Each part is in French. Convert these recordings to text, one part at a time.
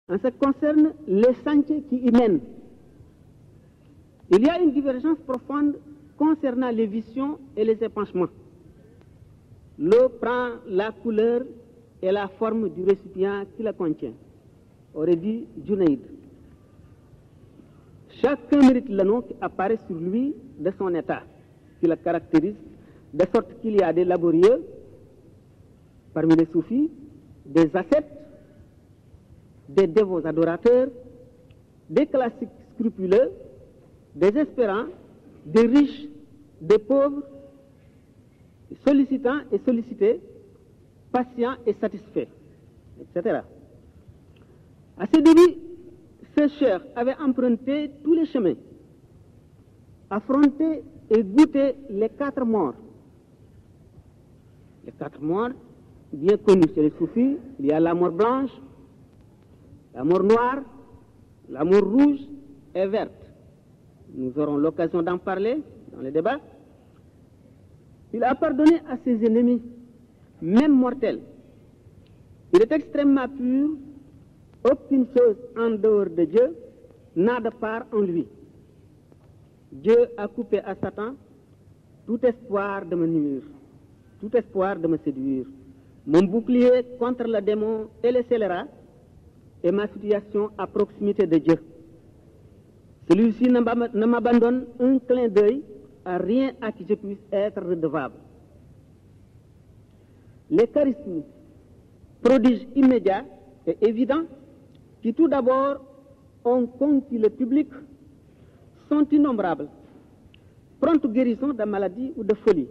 En ce qui concerne les sentiers qui y mènent, il y a une divergence profonde concernant les visions et les épanchements. L'eau prend la couleur et la forme du récipient qui la contient, aurait dit Junaïd. Chacun mérite le nom qui apparaît sur lui de son état, qui le caractérise, de sorte qu'il y a des laborieux parmi les soufis, des ascètes, des dévots adorateurs, des classiques scrupuleux, des espérants, des riches, des pauvres, sollicitants et sollicités, patients et satisfaits, etc. À ce début, ce cheikh avait emprunté tous les chemins, affronté et goûté les 4 morts. Les 4 morts, bien connus chez les soufis, il y a la mort blanche, la mort noire, la mort rouge et verte. Nous aurons l'occasion d'en parler dans les débats. Il a pardonné à ses ennemis, même mortels. Il est extrêmement pur. Aucune chose en dehors de Dieu n'a de part en lui. Dieu a coupé à Satan tout espoir de me nuire, tout espoir de me séduire. Mon bouclier contre le démon et les scélérats et ma situation à proximité de Dieu. Celui-ci ne m'abandonne un clin d'œil à rien à qui je puisse être redevable. Les charismes, prodiges immédiats et évidents, qui tout d'abord ont conquis le public, sont innombrables. Prompte guérison de maladie ou de folie,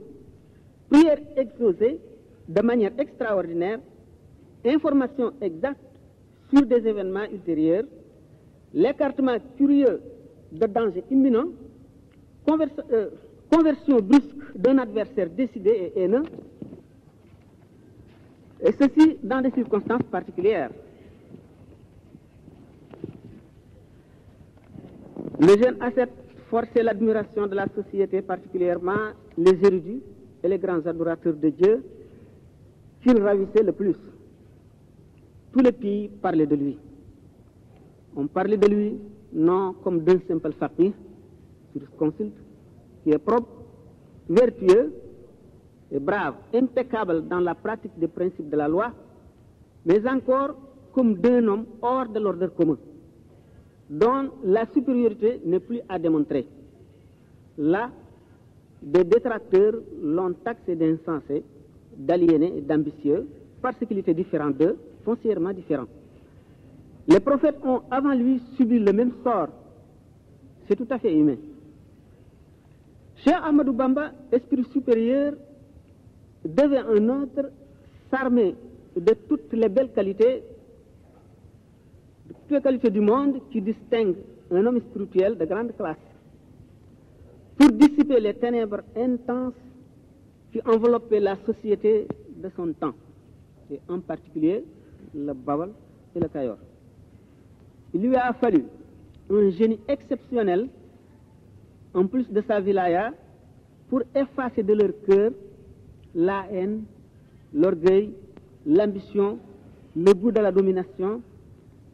prières exaucées de manière extraordinaire, informations exactes sur des événements ultérieurs, l'écartement curieux de dangers imminents, conversion brusque d'un adversaire décidé et haineux, et ceci dans des circonstances particulières. Le jeune ascète forçait l'admiration de la société, particulièrement les érudits et les grands adorateurs de Dieu, qu'il ravissait le plus. Tout le pays parlait de lui. On parlait de lui non comme d'un simple faqih, jurisconsulte, qui est propre, vertueux et brave, impeccable dans la pratique des principes de la loi, mais encore comme d'un homme hors de l'ordre commun, dont la supériorité n'est plus à démontrer. Là, des détracteurs l'ont taxé d'insensé, d'aliéné et d'ambitieux, parce qu'il était différent d'eux, foncièrement différent. Les prophètes ont avant lui subi le même sort. C'est tout à fait humain. Cheikh Ahmadou Bamba, esprit supérieur, devait un autre s'armer de toutes les belles qualités, de toutes les qualités du monde qui distinguent un homme spirituel de grande classe, pour dissiper les ténèbres intenses qui enveloppaient la société de son temps, et en particulier le Bawal et le Kayor. Il lui a fallu un génie exceptionnel, en plus de sa wilaya, pour effacer de leur cœur la haine, l'orgueil, l'ambition, le goût de la domination,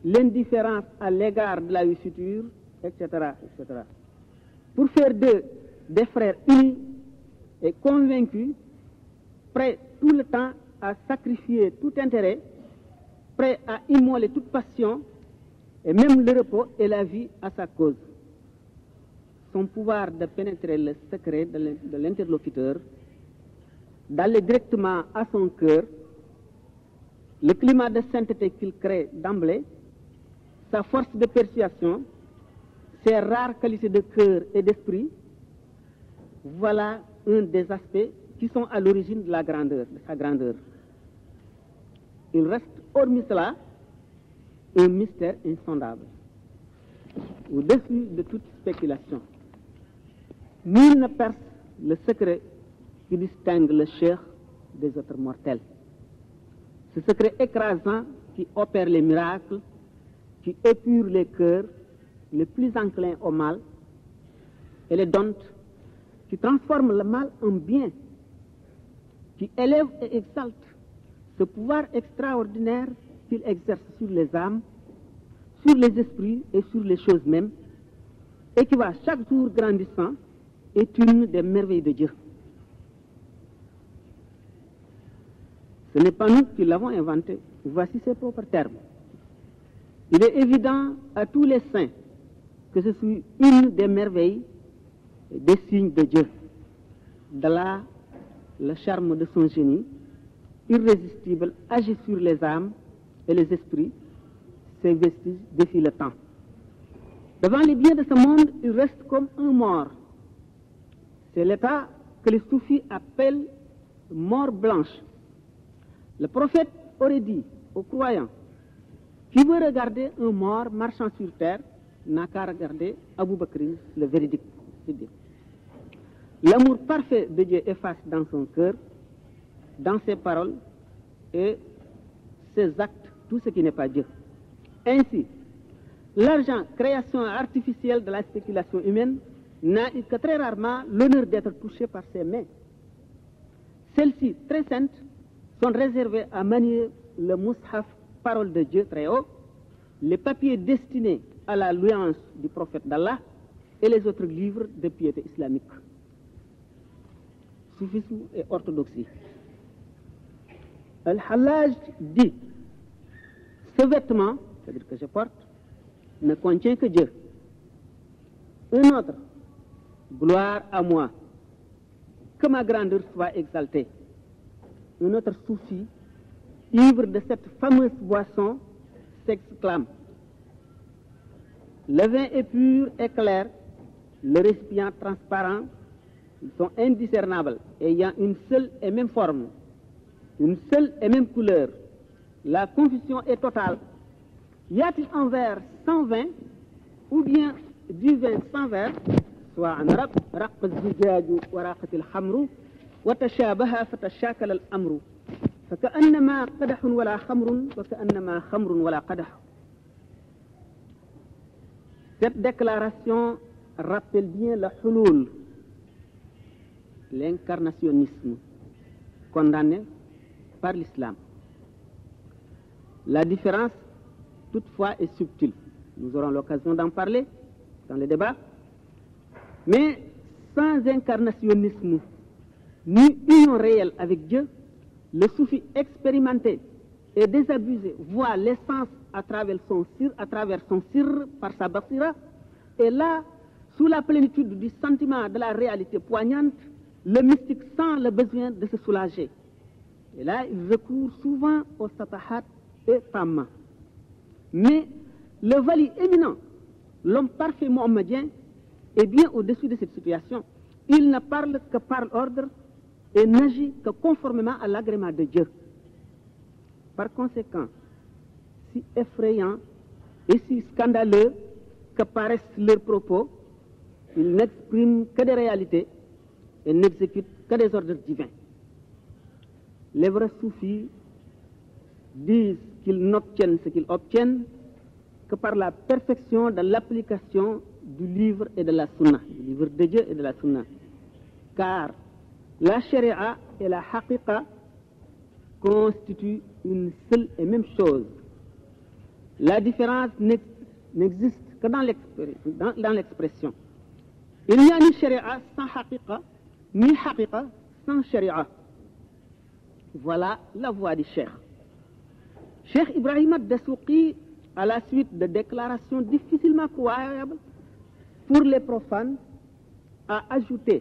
l'indifférence à l'égard de la vie future, etc., etc. Pour faire d'eux des frères unis et convaincus, prêts tout le temps à sacrifier tout intérêt, prêts à immoler toute passion, et même le repos et la vie à sa cause. Son pouvoir de pénétrer le secret de l'interlocuteur, d'aller directement à son cœur, le climat de sainteté qu'il crée d'emblée, sa force de persuasion, ses rares qualités de cœur et d'esprit, voilà un des aspects qui sont à l'origine de la grandeur, de sa grandeur. Il reste, hormis cela, un mystère insondable, au-dessus de toute spéculation. Nul ne perce le secret qui distingue le cheikh des autres mortels. Ce secret écrasant qui opère les miracles, qui épure les cœurs les plus enclins au mal, et les dompte, qui transforme le mal en bien, qui élève et exalte ce pouvoir extraordinaire qu'il exerce sur les âmes sur les esprits et sur les choses mêmes, et qui va chaque jour grandissant, est une des merveilles de Dieu. Ce n'est pas nous qui l'avons inventé. Voici ses propres termes. Il est évident à tous les saints que ce soit une des merveilles et des signes de Dieu. De là, le charme de son génie, irrésistible, agit sur les âmes et les esprits. Ses vestiges défient le temps. Devant les biens de ce monde, il reste comme un mort. C'est l'état que les soufis appellent mort blanche. Le prophète aurait dit aux croyants: qui veut regarder un mort marchant sur terre n'a qu'à regarder Abou Bakr, le véridique. L'amour parfait de Dieu efface dans son cœur, dans ses paroles et ses actes, tout ce qui n'est pas Dieu. Ainsi, l'argent, création artificielle de la spéculation humaine, n'a eu que très rarement l'honneur d'être touché par ses mains. Celles-ci, très saintes, sont réservées à manier le mushaf, parole de Dieu très haut, les papiers destinés à la louange du prophète d'Allah et les autres livres de piété islamique. Soufisme et orthodoxie. Al-Hallaj dit: ce vêtement, c'est-à-dire que je porte, ne contient que Dieu. Un autre: gloire à moi, que ma grandeur soit exaltée. Un autre soufi, ivre de cette fameuse boisson, s'exclame: le vin est pur et clair, le récipient transparent, ils sont indiscernables, ayant une seule et même forme, une seule et même couleur. La confusion est totale. Y a-t-il un verre sans vin, ou bien du vin sans verre? Soit en arabe, raq az-zujaju wa raqat al-khamru wa tashabaha fatashakala al-amru fa ka'annama qadahun wala khamrun wa ka'annama khamrun wala qadah. Cette déclaration rappelle bien le hulul, l'incarnationnisme condamné par l'islam. La différence, toutefois, est subtile. Nous aurons l'occasion d'en parler dans le débat. Mais sans incarnationnisme ni union réelle avec Dieu, le soufi expérimenté et désabusé voit l'essence à travers son sir par sa basira, et là, sous la plénitude du sentiment de la réalité poignante, le mystique sent le besoin de se soulager. Et là, il recourt souvent au satahat et tamma. Mais le wali éminent, l'homme parfait mohammedien, est bien au-dessus de cette situation. Il ne parle que par ordre et n'agit que conformément à l'agrément de Dieu. Par conséquent, si effrayant et si scandaleux que paraissent leurs propos, ils n'expriment que des réalités et n'exécutent que des ordres divins. Les vrais soufis disent qu'ils n'obtiennent ce qu'ils obtiennent que par la perfection de l'application du livre et de la sunna, du livre de Dieu et de la sunna. Car la sharia et la haqiqa constituent une seule et même chose. La différence n'existe que dans l'expression. Il n'y a ni sharia sans haqiqa, ni haqiqa sans sharia. Voilà la voie du cheikh. Cheikh Ibrahim ad-Dasuqi, à la suite de déclarations difficilement croyables pour les profanes, a ajouté